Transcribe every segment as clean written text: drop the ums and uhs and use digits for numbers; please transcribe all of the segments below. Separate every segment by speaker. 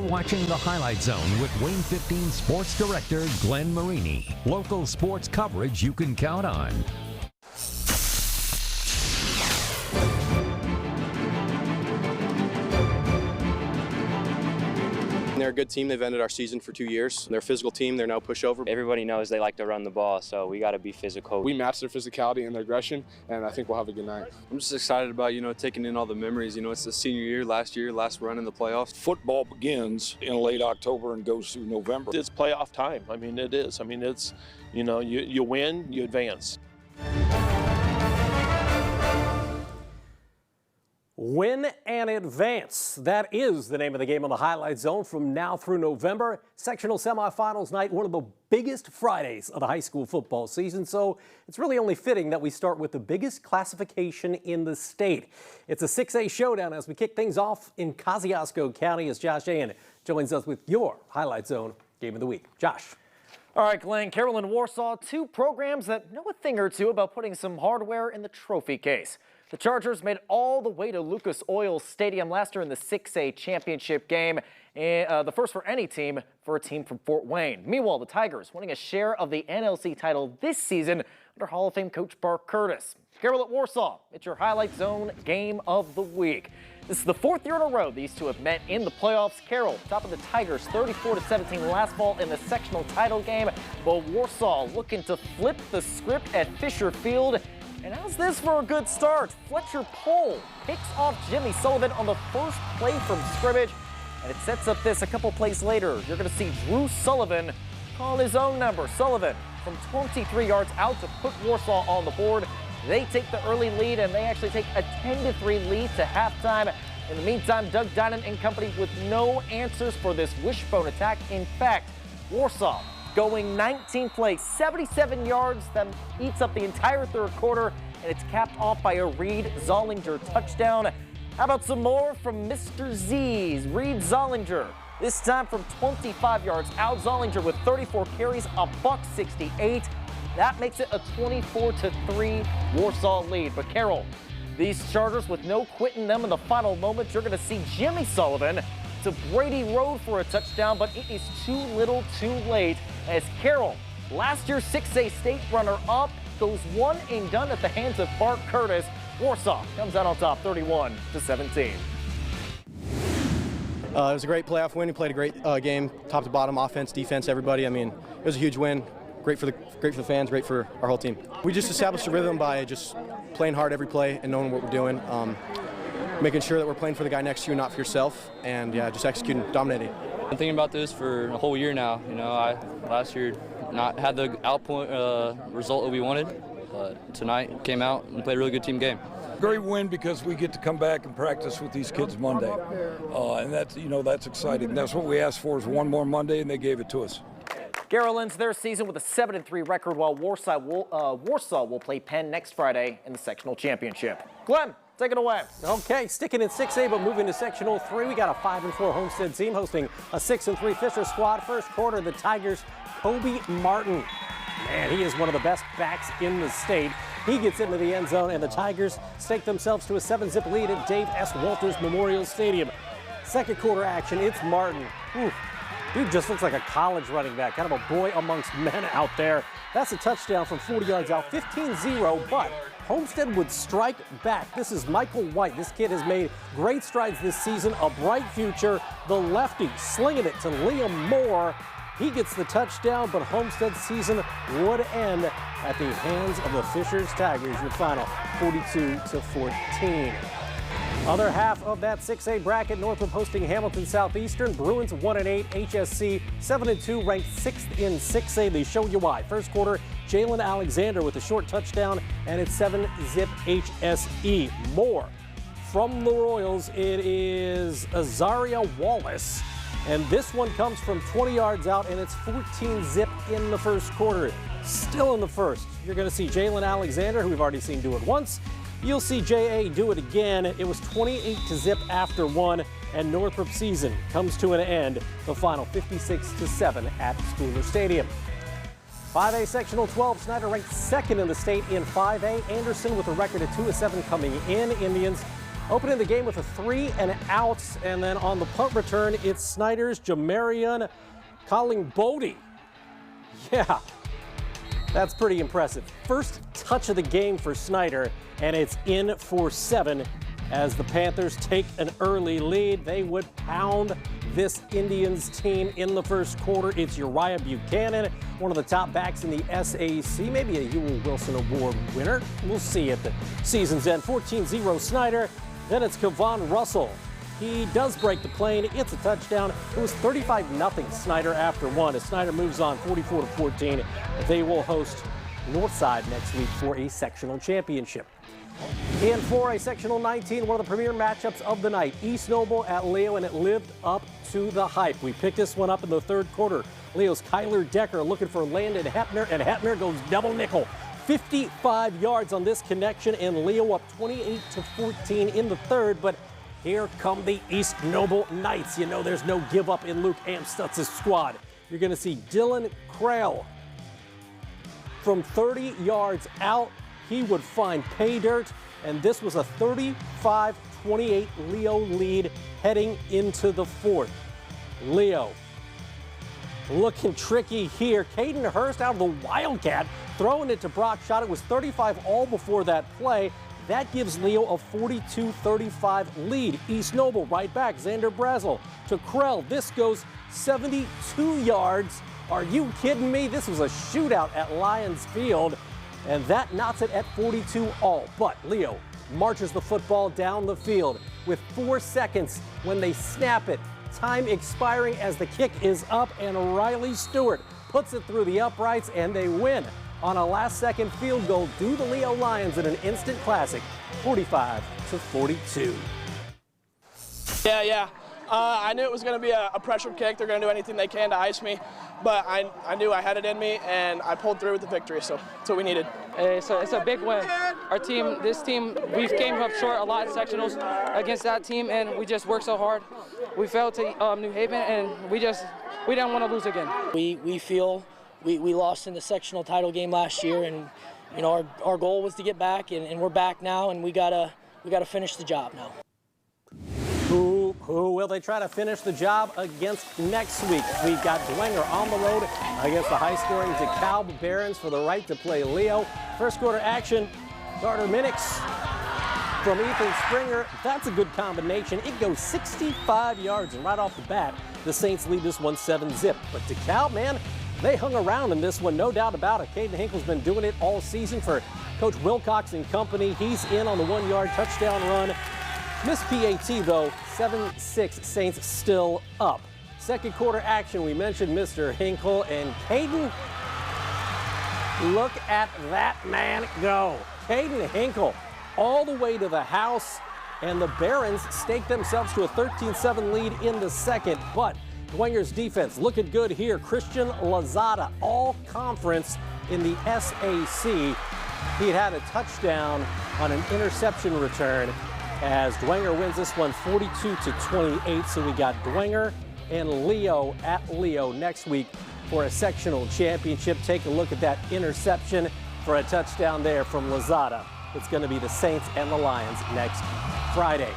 Speaker 1: watching The Highlight Zone with WANE 15 Sports Director Glenn Marini. Local sports coverage you can count on.
Speaker 2: They're a good team. They've ended our season for 2 years. They're a physical team. They're no pushover.
Speaker 3: Everybody knows they like to run the ball, so we got to be physical.
Speaker 4: We match their physicality and their aggression, and I think we'll have a good night.
Speaker 5: I'm just excited about, taking in all the memories. It's the senior year, last run in the playoffs.
Speaker 6: Football begins in late October and goes through November.
Speaker 7: It's playoff time. It is. It's, you win, you advance.
Speaker 8: Win and advance. That is the name of the game on the Highlight Zone from now through November. Sectional semifinals night, one of the biggest Fridays of the high school football season. So it's really only fitting that we start with the biggest classification in the state. It's a 6A showdown as we kick things off in Kosciuszko County as Josh Ayan joins us with your Highlight Zone game of the week. Josh.
Speaker 9: All right, Glenn, Carroll and Warsaw, two programs that know a thing or two about putting some hardware in the trophy case. The Chargers made all the way to Lucas Oil Stadium last year in the 6A championship game, the first for any team for a team from Fort Wayne. Meanwhile, the Tigers winning a share of the NLC title this season under Hall of Fame coach Bart Curtis. Carroll at Warsaw, it's your Highlight Zone game of the week. This is the fourth year in a row these two have met in the playoffs. Carroll, top of the Tigers, 34-17 last fall in the sectional title game, but Warsaw looking to flip the script at Fisher Field. And how's this for a good start? Fletcher Pohl picks off Jimmy Sullivan on the first play from scrimmage, and it sets up this a couple plays later. You're going to see Drew Sullivan call his own number. Sullivan from 23 yards out to put Warsaw on the board. They take the early lead, and they actually take a 10-3 lead to halftime. In the meantime, Doug Dinan and company with no answers for this wishbone attack. In fact, Warsaw going 19 plays, 77 yards, that eats up the entire third quarter, and it's capped off by a Reed Zollinger touchdown. How about some more from Mr. Z's, Reed Zollinger? This time from 25 yards out, Zollinger with 34 carries, a $168. That makes it a 24-3 Warsaw lead. But Carroll, these Chargers with no quitting them in the final moments, you're going to see Jimmy Sullivan to Brady Road for a touchdown, but it is too little too late as Carroll, last year's 6A state runner-up, goes one and done at the hands of Bart Curtis. Warsaw comes out on top 31-17.
Speaker 2: It was a great playoff win. We played a great game, top to bottom, offense, defense, everybody. It was a huge win. Great for the fans, great for our whole team. We just established a rhythm by just playing hard every play and knowing what we're doing. Making sure that we're playing for the guy next to you, not for yourself, and just executing, dominating.
Speaker 5: I'm thinking about this for a whole year now. I last year not had the outpoint result that we wanted, but tonight came out and played a really good team game.
Speaker 6: Great win because we get to come back and practice with these kids Monday, and that's exciting. That's what we asked for, is one more Monday, and they gave it to us.
Speaker 9: Carroll ends their season with a 7-3 record, while Warsaw will play Penn next Friday in the sectional championship. Glenn, take it away.
Speaker 8: Okay, sticking in 6A, but moving to Sectional 3. We got a 5-4 Homestead team hosting a 6-3 Fisher squad. First quarter, the Tigers' Kobe Martin. Man, he is one of the best backs in the state. He gets into the end zone, and the Tigers stake themselves to a 7-zip lead at Dave S. Walters Memorial Stadium. Second quarter action, it's Martin. Ooh. Dude just looks like a college running back, kind of a boy amongst men out there. That's a touchdown from 40 yards out, 15-0, but Homestead would strike back. This is Michael White. This kid has made great strides this season, a bright future. The lefty slinging it to Liam Moore. He gets the touchdown, but Homestead's season would end at the hands of the Fishers Tigers. Your final, 42-14. Other half of that 6A bracket, Northrop hosting Hamilton Southeastern. Bruins 1-8, HSC 7-2, ranked 6th in 6A. They show you why. First quarter, Jalen Alexander with a short touchdown, and it's 7-zip HSE. More from the Royals, it is Azaria Wallace. And this one comes from 20 yards out, and it's 14-zip in the first quarter. Still in the first, you're going to see Jalen Alexander, who we've already seen do it once. You'll see J.A. do it again. It was 28-zip after one, and Northrop's season comes to an end. The final 56-7 at Schooler Stadium. 5A Sectional 12, Snyder ranked second in the state in 5A. Anderson with a record of 2-7 coming in. Indians Opening the game with a 3 and outs, and then on the punt return, it's Snyder's Jamarian Collingboody. Yeah, that's pretty impressive. First touch of the game for Snyder, and it's in for 7 as the Panthers take an early lead. They would pound this Indians team in the first quarter. It's Uriah Buchanan, one of the top backs in the SAC, maybe a Ewell Wilson Award winner. We'll see at the season's end. 14-0 Snyder. Then it's Kevon Russell. He does break the plane. It's a touchdown. It was 35-0 Snyder after one. As Snyder moves on 44-14, they will host Northside next week for a sectional championship. In 4A Sectional 19, one of the premier matchups of the night, East Noble at Leo, and it lived up to the hype. We picked this one up in the third quarter. Leo's Kyler Decker looking for Landon Hepner, and Hepner goes double nickel. 55 yards on this connection, and Leo up 28-14 in the third, but here come the East Noble Knights. You know there's no give up in Luke Amstutz's squad. You're going to see Dylan Krell from 30 yards out. He would find pay dirt, and this was a 35-28 Leo lead heading into the fourth. Leo looking tricky here. Caden Hurst out of the Wildcat, throwing it to Brock. Shot it was 35 all before that play. That gives Leo a 42-35 lead. East Noble right back. Xander Brazel to Krell. This goes 72 yards. Are you kidding me? This was a shootout at Lions Field, and that knots it at 42 all. But Leo marches the football down the field with 4 seconds when they snap it. Time expiring as the kick is up, and Riley Stewart puts it through the uprights, and they win on a last-second field goal. Do the Leo Lions in an instant classic, 45-42.
Speaker 10: Yeah. I knew it was going to be a pressure kick. They're going to do anything they can to ice me, but I knew I had it in me, and I pulled through with the victory, so that's what we needed.
Speaker 11: It's a big win. Our team, this team, we came up short a lot in sectionals against that team, and we just worked so hard. We fell to New Haven, and we didn't want to lose again.
Speaker 12: We feel we lost in the sectional title game last year, and you know our goal was to get back, and we're back now, and we gotta finish the job now.
Speaker 8: Who will they try to finish the job against next week? We've got Dwenger on the road against the high-scoring DeKalb Barons for the right to play Leo. First quarter action, Carter Minix from Ethan Springer. That's a good combination. It goes 65 yards, and right off the bat, the Saints lead this one 7-0. But DeKalb, man, they hung around in this one, no doubt about it. Caden Hinkle's been doing it all season for Coach Wilcox and company. He's in on the 1-yard touchdown run. Missed PAT, though. 7-6 Saints still up. Second quarter action, we mentioned Mr. Hinkle and Caden. Look at that man go. Caden Hinkle all the way to the house, and the Barons stake themselves to a 13-7 lead in the second. But Dwenger's defense looking good here. Christian Lazada, all conference in the SAC. He had a touchdown on an interception return as Dwenger wins this one 42-28. So we got Dwenger and Leo at Leo next week for a sectional championship. Take a look at that interception for a touchdown there from Lazada. It's going to be the Saints and the Lions next Friday.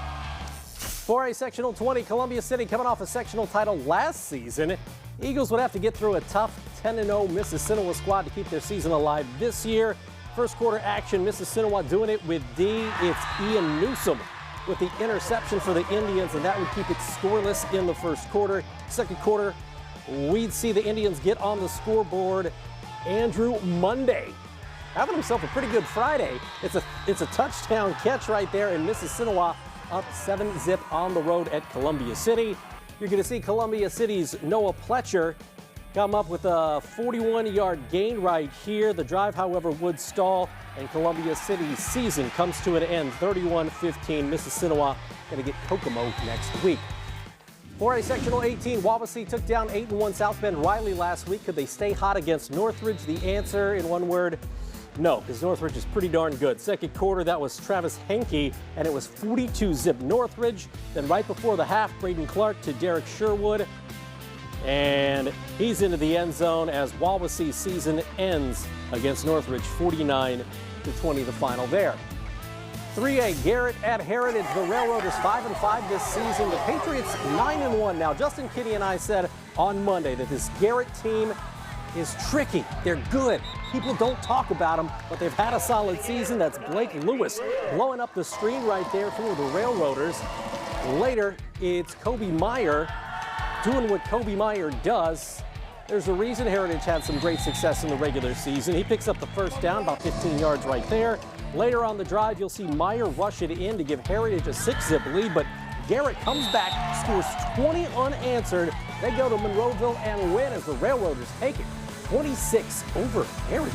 Speaker 8: For a sectional 20, Columbia City coming off a sectional title last season. Eagles would have to get through a tough 10-0 Mississinawa squad to keep their season alive this year. First quarter action, Mississinawa doing it with D. It's Ian Newsom with the interception for the Indians, and that would keep it scoreless in the first quarter. Second quarter, we'd see the Indians get on the scoreboard. Andrew Monday having himself a pretty good Friday. It's a touchdown catch right there, and Mississinawa up 7-0 on the road at Columbia City. You're going to see Columbia City's Noah Pletcher come up with a 41-yard gain right here. The drive, however, would stall, and Columbia City's season comes to an end. 31-15, Mississinawa going to get Kokomo next week. For a sectional 18, Wawasee took down 8-1 South Bend Riley last week. Could they stay hot against Northridge? The answer in one word, no, because Northridge is pretty darn good. Second quarter, that was Travis Henke, and it was 42-0 Northridge. Then right before the half, Braden Clark to Derek Sherwood. And he's into the end zone as Wawasee season ends against Northridge, 49-20 the final there. 3A, Garrett at Heritage. The Railroaders 5-5 this season. The Patriots 9-1. Now, Justin Kinney and I said on Monday that this Garrett team is tricky. They're good. People don't talk about them, but they've had a solid season. That's Blake Lewis blowing up the screen right there for the Railroaders. Later, it's Kobe Meyer doing what Kobe Meyer does. There's a reason Heritage had some great success in the regular season. He picks up the first down, about 15 yards right there. Later on the drive, you'll see Meyer rush it in to give Heritage a 6-zip lead, but Garrett comes back, scores 20 unanswered. They go to Monroeville and win as the Railroaders take it 26 over Heritage.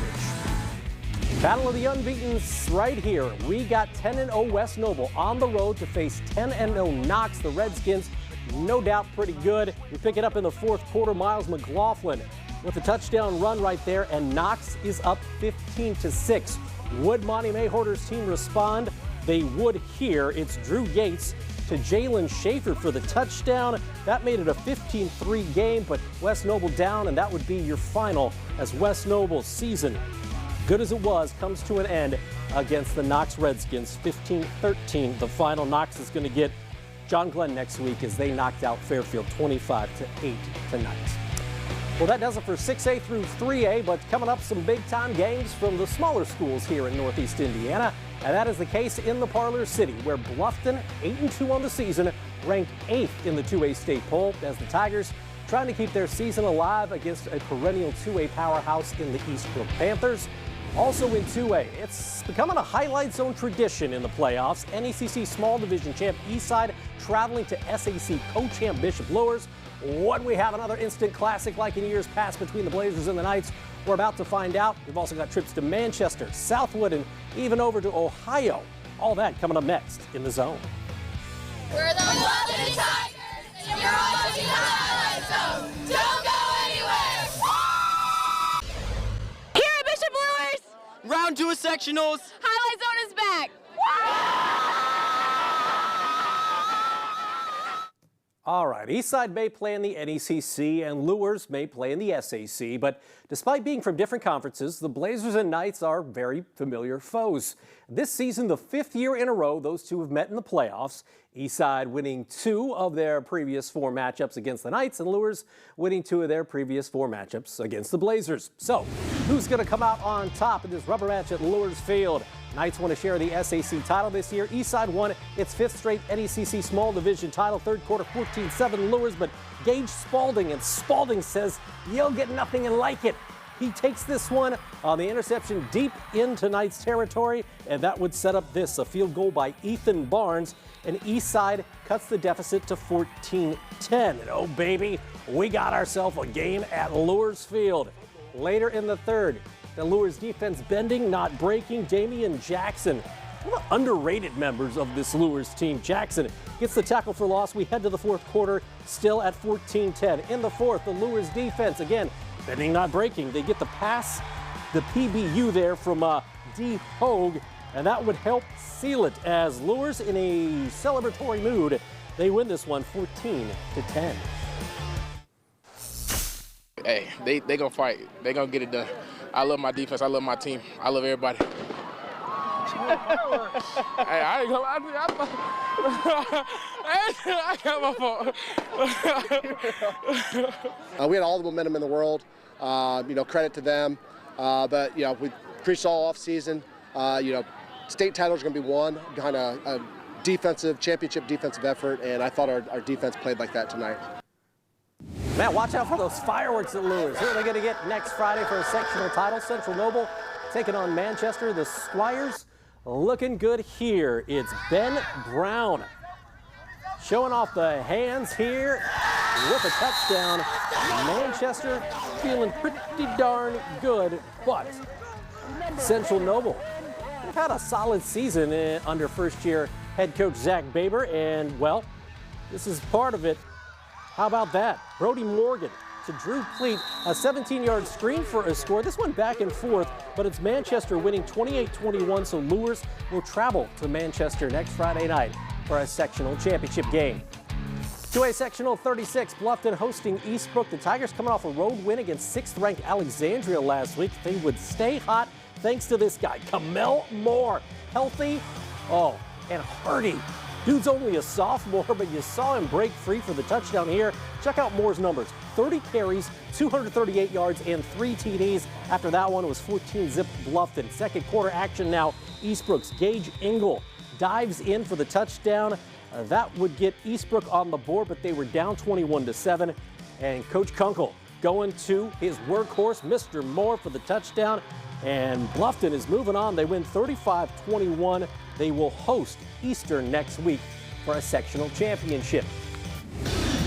Speaker 8: Battle of the Unbeatens right here. We got 10-0 West Noble on the road to face 10-0 Knox. The Redskins, no doubt pretty good. We pick it up in the fourth quarter. Miles McLaughlin with a touchdown run right there, and Knox is up 15-6. Would Monty Mayhorter's team respond? They would here. It's Drew Yates to Jalen Schaefer for the touchdown. That made it a 15-3 game, but West Noble down, and that would be your final as West Noble's season, good as it was, comes to an end against the Knox Redskins. 15-13, the final. Knox is going to get John Glenn next week as they knocked out Fairfield 25-8 tonight. Well, that does it for 6A through 3A, but coming up, some big-time games from the smaller schools here in Northeast Indiana, and that is the case in the Parlor City, where Bluffton, 8-2 on the season, ranked 8th in the 2A state poll, as the Tigers trying to keep their season alive against a perennial 2A powerhouse in the Eastbrook Panthers. Also in 2A, it's becoming a highlight zone tradition in the playoffs. NECC Small Division champ Eastside traveling to SAC co-champ Bishop Lowers. Would we have another instant classic like in years past between the Blazers and the Knights? We're about to find out. We've also got trips to Manchester, Southwood, and even over to Ohio. All that coming up next in The Zone.
Speaker 13: We're the Bluffton Tigers, and you're watching the Highlight Zone. Don't go anywhere. Here at Bishop Lewis,
Speaker 14: round 2 of sectionals.
Speaker 13: Highlight Zone is back.
Speaker 8: All right, Eastside may play in the NECC and Lewers may play in the SAC, but despite being from different conferences, the Blazers and Knights are very familiar foes. This season, the 5th year in a row, those two have met in the playoffs. Eastside winning 2 of their previous 4 matchups against the Knights, and Lewers winning 2 of their previous 4 matchups against the Blazers. So, who's going to come out on top in this rubber match at Lewers Field? Knights want to share the SAC title this year. Eastside won its 5th straight NECC Small Division title, third quarter 14-7 Lewers, but Gage Spalding, and Spalding says, you'll get nothing and like it. He takes this one on the interception deep into Knights territory, and that would set up this, a field goal by Ethan Barnes, and Eastside cuts the deficit to 14-10. And oh baby, we got ourselves a game at Lewers Field. Later in the third, the Lewers defense bending, not breaking. Damian Jackson, one of the underrated members of this Lewers team. Jackson gets the tackle for loss. We head to the fourth quarter, still at 14-10. In the fourth, the Lewers defense, again, bending, not breaking. They get the pass, the PBU there from D. Hogue, and that would help seal it as Lewers in a celebratory mood. They win this one 14-10.
Speaker 15: Hey, they gonna fight. They gonna get it done. I love my defense. I love my team. I love everybody. Hey, I ain't gonna lie to you. I got my fault.
Speaker 16: We had all the momentum in the world. Credit to them. But we preached all off season. State titles are going to be won kind of a championship defensive effort, and I thought our defense played like that tonight.
Speaker 8: Man, watch out for those fireworks at Lewers. Who are they going to get next Friday for a sectional title? Central Noble taking on Manchester. The Squires looking good here. It's Ben Brown showing off the hands here with a touchdown. Manchester feeling pretty darn good, but Central Noble, they've had a solid season under first-year head coach Zach Baber, and, well, this is part of it. How about that? Brody Morgan to Drew Pleat, a 17-yard screen for a score. This one back and forth, but it's Manchester winning 28-21, so Lewers will travel to Manchester next Friday night for a sectional championship game. 2A sectional 36, Bluffton hosting Eastbrook. The Tigers coming off a road win against 6th-ranked Alexandria last week. They would stay hot thanks to this guy, Kamel Moore. Healthy, Oh, and Hardy. Dude's only a sophomore, but you saw him break free for the touchdown here. Check out Moore's numbers. 30 carries, 238 yards, and 3 TDs. After that one, it was 14-zip Bluffton. Second quarter action now. Eastbrook's Gage Engel dives in for the touchdown. That would get Eastbrook on the board, but they were down 21-7. And Coach Kunkel going to his workhorse, Mr. Moore, for the touchdown. And Bluffton is moving on. They win 35-21. They will host Eastern next week for a sectional championship.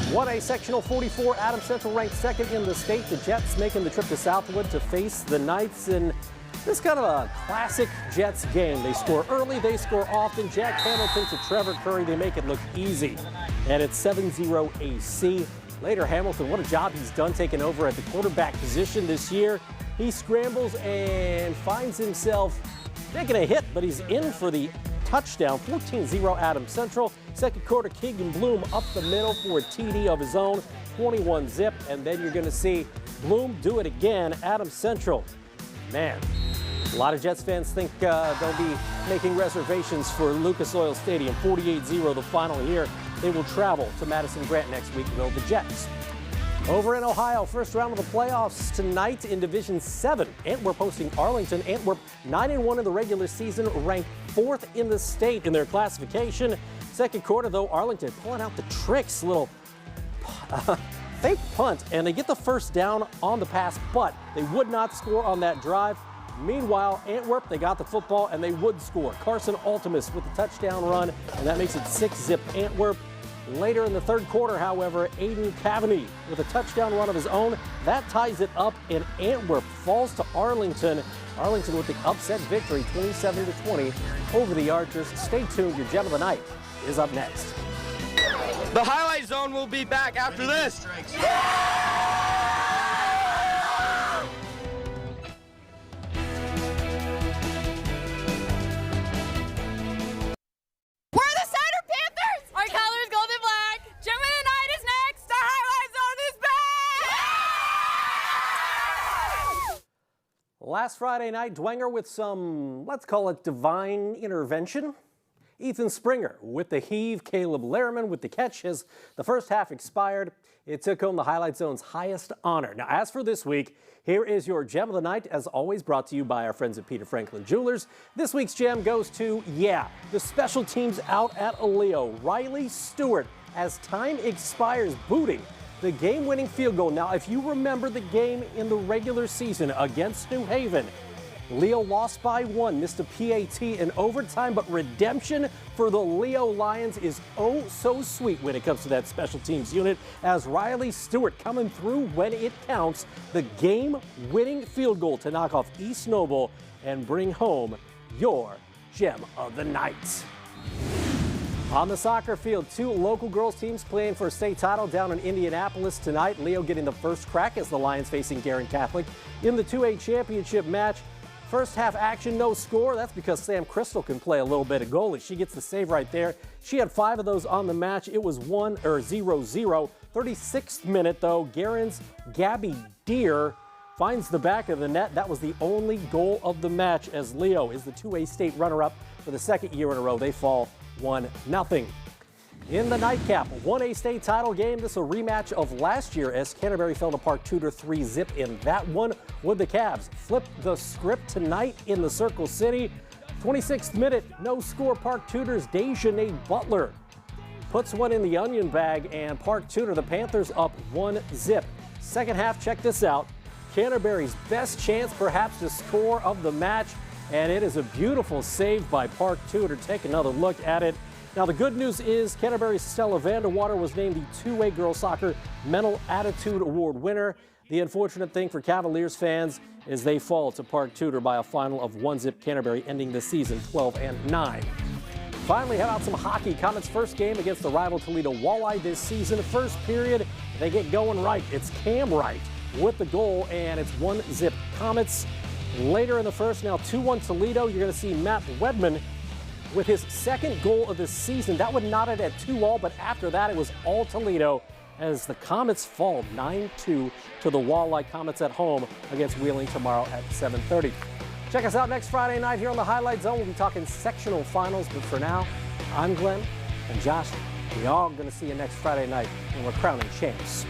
Speaker 8: 1A Sectional 44, Adams Central ranked second in the state. The Jets making the trip to Southwood to face the Knights in this kind of a classic Jets game. They score early, they score often. Jack Hamilton to Trevor Curry, they make it look easy. And it's 7-0 AC. Later, Hamilton, what a job he's done taking over at the quarterback position this year. He scrambles and finds himself taking a hit, but he's in for the touchdown. 14-0 Adams Central. Second quarter, Keegan Bloom up the middle for a TD of his own, 21-zip. And then you're going to see Bloom do it again. Adams Central. Man, a lot of Jets fans think they'll be making reservations for Lucas Oil Stadium. 48-0 the final here. They will travel to Madison Grant next week, will the Jets. Over in Ohio, first round of the playoffs tonight in Division 7. Antwerp hosting Arlington. Antwerp 9-1 in the regular season, ranked 4th in the state in their classification. Second quarter, though, Arlington pulling out the tricks, little fake punt, and they get the first down on the pass, but they would not score on that drive. Meanwhile, Antwerp, they got the football, and they would score. Carson Altimus with the touchdown run, and that makes it 6-zip Antwerp. Later in the third quarter, however, Aiden Cavaney with a touchdown run of his own. That ties it up, and Antwerp falls to Arlington. Arlington with the upset victory, 27-20 over the Archers. Stay tuned. Your Gem of the Night is up next.
Speaker 14: The highlight zone will be back after this.
Speaker 8: Last Friday night, Dwenger with some, let's call it divine intervention. Ethan Springer with the heave, Caleb Lehrman with the catch. As the first half expired, it took home the Highlight Zone's highest honor. Now, as for this week, here is your Gem of the Night, as always brought to you by our friends at Peter Franklin Jewelers. This week's gem goes to, the special teams out at Leo. Riley Stewart, as time expires, booting the game-winning field goal. Now, if you remember the game in the regular season against New Haven, Leo lost by 1, missed a PAT in overtime, but redemption for the Leo Lions is oh so sweet when it comes to that special teams unit, as Riley Stewart coming through when it counts, the game-winning field goal to knock off East Noble and bring home your Gem of the Night. On the soccer field, 2 local girls teams playing for a state title down in Indianapolis tonight. Leo getting the first crack as the Lions facing Guerin Catholic in the 2A championship match. First half action, no score. That's because Sam Crystal can play a little bit of goalie. She gets the save right there. She had 5 of those on the match. It was 0-0. 36th minute, though, Guerin's Gabby Deer finds the back of the net. That was the only goal of the match, as Leo is the 2A state runner-up for the second year in a row. They fall 1-0. In the nightcap, 1A state title game. This is a rematch of last year as Canterbury fell to Park Tudor 3-zip in that one. Would the Cavs flip the script tonight in the Circle City? 26th minute, no score. Park Tudor's Dejanay Butler puts one in the onion bag, and Park Tudor, the Panthers, up 1-zip. Second half, check this out. Canterbury's best chance perhaps to score of the match. And it is a beautiful save by Park Tudor. Take another look at it. Now, the good news is Canterbury's Stella Vanderwater was named the 2A Girls Soccer Mental Attitude Award winner. The unfortunate thing for Cavaliers fans is they fall to Park Tudor by a final of 1-zip. Canterbury ending the season 12-9. Finally, how about some hockey? Comets' first game against the rival Toledo Walleye this season. First period, they get going right. It's Cam Wright with the goal, and it's 1-zip Comets. Later in the first, now 2-1 Toledo. You're going to see Matt Wedman with his second goal of the season. That would knot it at 2-all, but after that, it was all Toledo as the Comets fall 9-2 to the Walleye Comets at home against Wheeling tomorrow at 7:30. Check us out next Friday night here on the Highlight Zone. We'll be talking sectional finals, but for now, I'm Glenn and Josh. We are going to see you next Friday night when we're crowning champs.